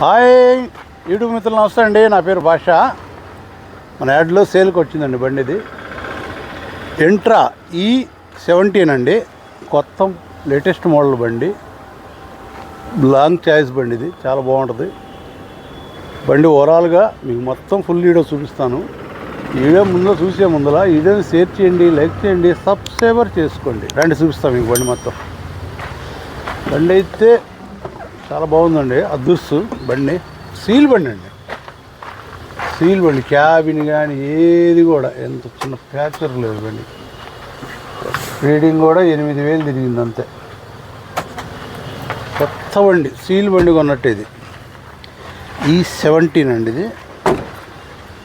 Hi YouTube మిత్రులు నమస్తే అండి. నా పేరు భాష. మన యాడ్లో సేల్కి వచ్చిందండి బండి. ఇది ఎంట్రా E17 అండి. కొత్త లేటెస్ట్ మోడల్ బండి, లాంగ్ చాయిస్ బండి. ఇది చాలా బాగుంటుంది బండి. ఓవరాల్గా మీకు మొత్తం ఫుల్ వీడియో చూపిస్తాను. ఈ వీడియో చూసే ముందర ఈ వీడియోని షేర్ చేయండి, లైక్ చేయండి, సబ్స్క్రైబర్ చేసుకోండి. రండి చూపిస్తాం మీకు బండి మొత్తం. బండి అయితే చాలా బాగుందండి. అదృశ్సు బండి, సీల్ బండి అండి. సీల్ బండి, క్యాబిన్ కానీ ఏది కూడా ఎంత చిన్న ఫ్యాక్చర్ లేదు బండి. రీడింగ్ కూడా 8,000 తిరిగింది అంతే. కొత్త బండి, సీల్ బండి కొన్నట్టు. ఇది E17 అండి. ఇది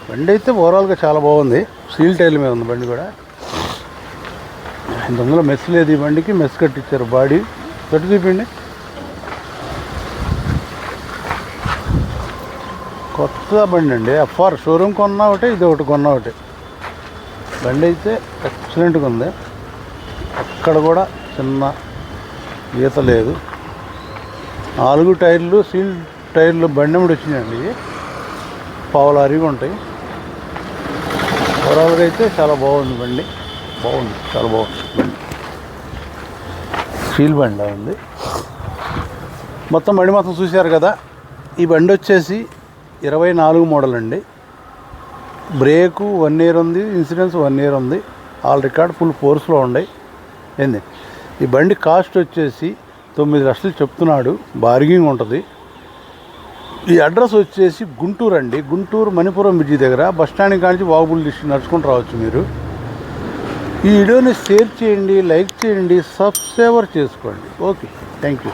బండి అయితే ఓవరాల్గా చాలా బాగుంది. సీల్ టైల్ మీద ఉంది బండి కూడా. ఇంతకుముందులో మెస్ లేదు ఈ బండికి, మెస్ కట్టించారు. బాడీ కట్టి చూపిండి. కొత్త బండి అండి. FR షోరూమ్ కొన్నా ఒకటి, ఇది ఒకటి కొన్నా ఒకటి. బండి అయితే ఎక్సలెంట్గా ఉంది. అక్కడ కూడా చిన్న ఈత లేదు. 4 టైర్లు సీల్ టైర్లు బండి మీద వచ్చినాయండి. ఇవి పావులారిగా ఉంటాయి. ఓవరాల్గా అయితే చాలా బాగుంది బండి. బాగుంది, చాలా బాగుంది బండి. సీల్ బండి ఉంది మొత్తం. బండి మొత్తం చూశారు కదా. ఈ బండి వచ్చేసి 24 మోడల్ అండి. బ్రేకు 1 ఇయర్ ఉంది, ఇన్సూరెన్స్ 1 ఇయర్ ఉంది. ఆల్ రికార్డ్ ఫుల్ ఫోర్స్లో ఉన్నాయి. ఏంది ఈ బండి కాస్ట్ వచ్చేసి 9 లక్షలు చెప్తున్నాడు. బార్గింగ్ ఉంటుంది. ఈ అడ్రస్ వచ్చేసి గుంటూరు అండి. గుంటూరు మణిపురం బ్రిడ్జి దగ్గర బస్ స్టాండ్ కానించి వాగుబుల్ డిస్ట్రిక్ట్ నడుచుకుంటూ రావచ్చు మీరు. ఈ వీడియోని షేర్ చేయండి, లైక్ చేయండి, సబ్స్క్రైబర్ చేసుకోండి. Okay, thank you.